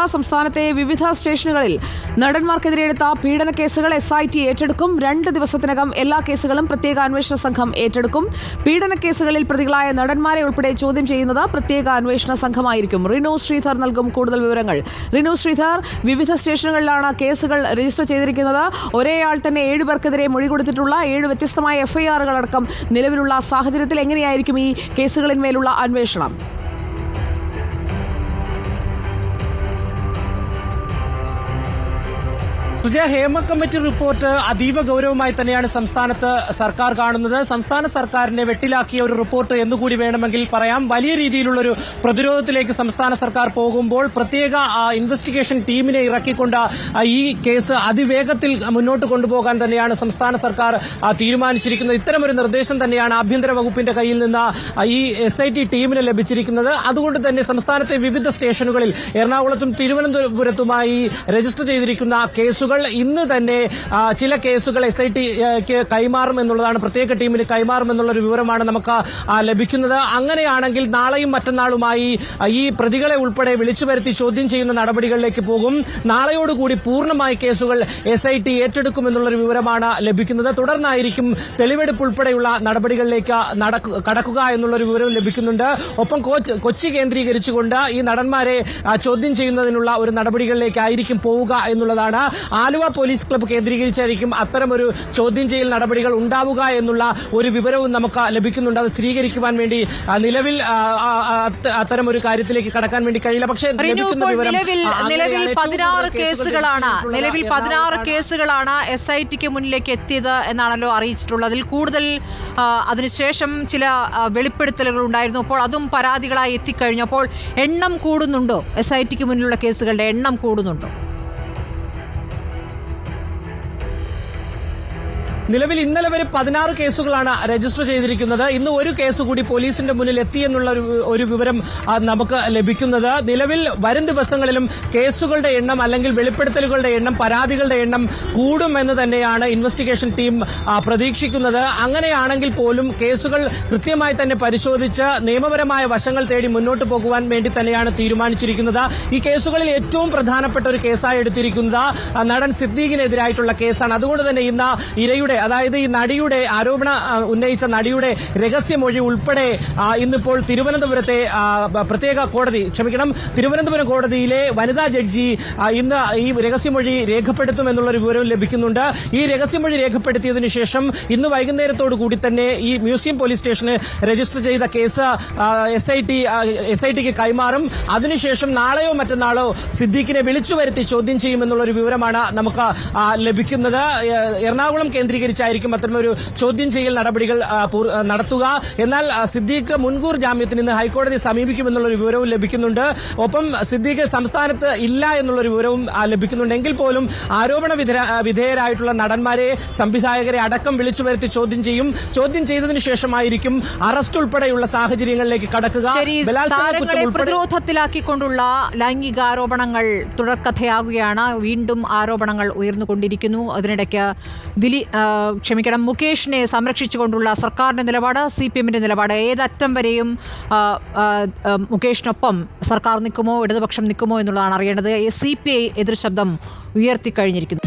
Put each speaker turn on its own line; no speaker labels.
സംസ്ഥാനത്തെ വിവിധ സ്റ്റേഷനുകളിൽ നടന്മാർക്കെതിരെ എടുത്ത പീഡന കേസുകൾ SIT ഏറ്റെടുക്കും. 2 ദിവസത്തിനകം എല്ലാ കേസുകളും പ്രത്യേക അന്വേഷണ സംഘം ഏറ്റെടുക്കും. പീഡന കേസുകളിൽ പ്രതികളായ നടന്മാരെ ഉൾപ്പെടെ ചോദ്യം ചെയ്യുന്നത് പ്രത്യേക അന്വേഷണ സംഘമായിരിക്കും. റിനു ശ്രീധർ നൽകും കൂടുതൽ വിവരങ്ങൾ. റിനു ശ്രീധർ, വിവിധ സ്റ്റേഷനുകളിലാണ് കേസുകൾ രജിസ്റ്റർ ചെയ്തിരിക്കുന്നത്. ഒരേയാൾ തന്നെ 7 പേർക്കെതിരെ മൊഴി കൊടുത്തിട്ടുള്ള 7 വ്യത്യസ്തമായ FIR അടക്കം നിലവിലുള്ള സാഹചര്യത്തിൽ എങ്ങനെയായിരിക്കും ഈ കേസുകളിന്മേലുള്ള അന്വേഷണം?
ഹേമ കമ്മിറ്റി റിപ്പോർട്ട് അതീവ ഗൌരവമായി തന്നെയാണ് സംസ്ഥാനത്ത് സർക്കാർ കാണുന്നത്. സംസ്ഥാന സർക്കാരിനെ വെട്ടിലാക്കിയ ഒരു റിപ്പോർട്ട് എന്നുകൂടി വേണമെങ്കിൽ പറയാം. വലിയ രീതിയിലുള്ളൊരു പ്രതിരോധത്തിലേക്ക് സംസ്ഥാന സർക്കാർ പോകുമ്പോൾ പ്രത്യേക ഇൻവെസ്റ്റിഗേഷൻ ടീമിനെ ഇറക്കിക്കൊണ്ട് ഈ കേസ് അതിവേഗത്തിൽ മുന്നോട്ട് കൊണ്ടുപോകാൻ തന്നെയാണ് സംസ്ഥാന സർക്കാർ തീരുമാനിച്ചിരിക്കുന്നത്. ഇത്തരമൊരു നിർദ്ദേശം തന്നെയാണ് ആഭ്യന്തര വകുപ്പിന്റെ കയ്യിൽ നിന്ന് ഈ SIT ടീമിന് ലഭിച്ചിരിക്കുന്നത്. അതുകൊണ്ട് തന്നെ സംസ്ഥാനത്തെ വിവിധ സ്റ്റേഷനുകളിൽ എറണാകുളത്തും തിരുവനന്തപുരത്തുമായി രജിസ്റ്റർ ചെയ്തിരിക്കുന്ന കേസുകൾ ഇന്ന് തന്നെ ചില കേസുകൾ SITക്ക് കൈമാറുമെന്നുള്ളതാണ്, പ്രത്യേക ടീമിന് കൈമാറുമെന്നുള്ളൊരു വിവരമാണ് നമുക്ക് ലഭിക്കുന്നത്. അങ്ങനെയാണെങ്കിൽ നാളെയും മറ്റന്നാളുമായി ഈ പ്രതികളെ ഉൾപ്പെടെ വിളിച്ചു വരുത്തി ചോദ്യം ചെയ്യുന്ന നടപടികളിലേക്ക് പോകും. നാളെയോടുകൂടി പൂർണ്ണമായി കേസുകൾ SIT ഏറ്റെടുക്കുമെന്നുള്ളൊരു വിവരമാണ് ലഭിക്കുന്നത്. തുടർന്നായിരിക്കും തെളിവെടുപ്പ് ഉൾപ്പെടെയുള്ള നടപടികളിലേക്ക് കടക്കുക എന്നുള്ളൊരു വിവരം ലഭിക്കുന്നുണ്ട്. ഒപ്പം കൊച്ചി കേന്ദ്രീകരിച്ചുകൊണ്ട് ഈ നടന്മാരെ ചോദ്യം ചെയ്യുന്നതിനുള്ള ഒരു നടപടികളിലേക്കായിരിക്കും പോവുക എന്നുള്ളതാണ്. ആലുവ പോലീസ് ക്ലബ്ബ് കേന്ദ്രീകരിച്ചായിരിക്കും അത്തരമൊരു ചോദ്യം ചെയ്യൽ നടപടികൾ ഉണ്ടാവുക എന്നുള്ള ഒരു വിവരവും നമുക്ക് ലഭിക്കുന്നുണ്ട്. അത് സ്ഥിരീകരിക്കുവാൻ വേണ്ടി നിലവിൽ അത്തരമൊരു കാര്യത്തിലേക്ക് കടക്കാൻ വേണ്ടി കഴിയില്ല. പക്ഷേ
നിലവിൽ 16 കേസുകളാണ് SITക്ക് മുന്നിലേക്ക് എത്തിയത് എന്നാണല്ലോ അറിയിച്ചിട്ടുള്ളത്. അതിൽ കൂടുതൽ അതിനുശേഷം ചില വെളിപ്പെടുത്തലുകൾ ഉണ്ടായിരുന്നു. അപ്പോൾ അതും പരാതികളായി എത്തിക്കഴിഞ്ഞു. അപ്പോൾ എണ്ണം കൂടുന്നുണ്ടോ? SITക്ക് മുന്നിലുള്ള കേസുകളുടെ എണ്ണം കൂടുന്നുണ്ടോ?
നിലവിൽ ഇന്നലെ വരെ 16 കേസുകളാണ് രജിസ്റ്റർ ചെയ്തിരിക്കുന്നത്. ഇന്ന് ഒരു കേസ് കൂടി പോലീസിന്റെ മുന്നിൽ എത്തിയെന്നുള്ള ഒരു വിവരം നമുക്ക് ലഭിക്കുന്നത്. നിലവിൽ വരും ദിവസങ്ങളിലും കേസുകളുടെ എണ്ണം അല്ലെങ്കിൽ വെളിപ്പെടുത്തലുകളുടെ എണ്ണം, പരാതികളുടെ എണ്ണം കൂടുമെന്ന് തന്നെയാണ് ഇൻവെസ്റ്റിഗേഷൻ ടീം പ്രതീക്ഷിക്കുന്നത്. അങ്ങനെയാണെങ്കിൽ പോലും കേസുകൾ കൃത്യമായി തന്നെ പരിശോധിച്ച് നിയമപരമായ വശങ്ങൾ തേടി മുന്നോട്ട് പോകുവാൻ വേണ്ടി തന്നെയാണ് തീരുമാനിച്ചിരിക്കുന്നത്. ഈ കേസുകളിൽ ഏറ്റവും പ്രധാനപ്പെട്ട ഒരു കേസായി എടുത്തിരിക്കുന്നത് നടൻ സിദ്ദീഖിനെതിരായിട്ടുള്ള കേസാണ്. അതുകൊണ്ട് തന്നെ ഇന്ന് ഇരയുടെ, അതായത് ഈ നടിയുടെ ഉന്നയിച്ച നടിയുടെ രഹസ്യമൊഴി ഉൾപ്പെടെ ഇന്നിപ്പോൾ തിരുവനന്തപുരം കോടതിയിലെ വനിതാ ജഡ്ജി ഇന്ന് ഈ രഹസ്യമൊഴി രേഖപ്പെടുത്തുമെന്നുള്ളൊരു വിവരവും ലഭിക്കുന്നുണ്ട്. ഈ രഹസ്യമൊഴി രേഖപ്പെടുത്തിയതിനു ശേഷം ഇന്ന് വൈകുന്നേരത്തോടു കൂടി തന്നെ ഈ മ്യൂസിയം പോലീസ് സ്റ്റേഷന് രജിസ്റ്റർ ചെയ്ത കേസ് SITക്ക് കൈമാറും. അതിനുശേഷം നാളെയോ മറ്റന്നാളോ സിദ്ദീഖിനെ വിളിച്ചു വരുത്തി ചോദ്യം ചെയ്യുമെന്നുള്ളൊരു വിവരമാണ് നമുക്ക് ലഭിക്കുന്നത്. എറണാകുളം കേന്ദ്രീകരിച്ചായിരിക്കും അത്തരമൊരു ചോദ്യം ചെയ്യൽ നടപടികൾ നടത്തുക. എന്നാൽ സിദ്ദീഖ് മുൻകൂർ ജാമ്യത്തിന് ഇന്ന് ഹൈക്കോടതി സമീപിക്കുമെന്നുള്ളൊരു വിവരവും ലഭിക്കുന്നുണ്ട്. ഒപ്പം സിദ്ദീഖ് സംസ്ഥാനത്ത് ഇല്ല എന്നുള്ളൊരു വിവരവും ലഭിക്കുന്നുണ്ട്. എങ്കിൽ പോലും ആരോപണ വിധേയരായിട്ടുള്ള നടന്മാരെ, സംവിധായകരെ അടക്കം വിളിച്ചു വരുത്തി ചോദ്യം ചെയ്യും. ചോദ്യം ചെയ്തതിനു ശേഷമായിരിക്കും അറസ്റ്റ് ഉൾപ്പെടെയുള്ള സാഹചര്യങ്ങളിലേക്ക് കടക്കുക.
പ്രതിരോധത്തിലാക്കിക്കൊണ്ടുള്ള ലൈംഗികാരോപണങ്ങൾ തുടർക്കഥയാകുകയാണ്. വീണ്ടും ആരോപണങ്ങൾ ഉയർന്നുകൊണ്ടിരിക്കുന്നു. അതിനിടയ്ക്ക് മുകേഷിനെ സംരക്ഷിച്ചുകൊണ്ടുള്ള സർക്കാരിന്റെ നിലപാട്, CPMന്റെ നിലപാട്, ഏതറ്റം വരെയും മുകേഷിനൊപ്പം സർക്കാർ നിൽക്കുമോ, ഇടതുപക്ഷം നിൽക്കുമോ എന്നുള്ളതാണ് അറിയേണ്ടത്. CPI എതിർ ശബ്ദം ഉയർത്തിക്കഴിഞ്ഞിരിക്കുന്നു.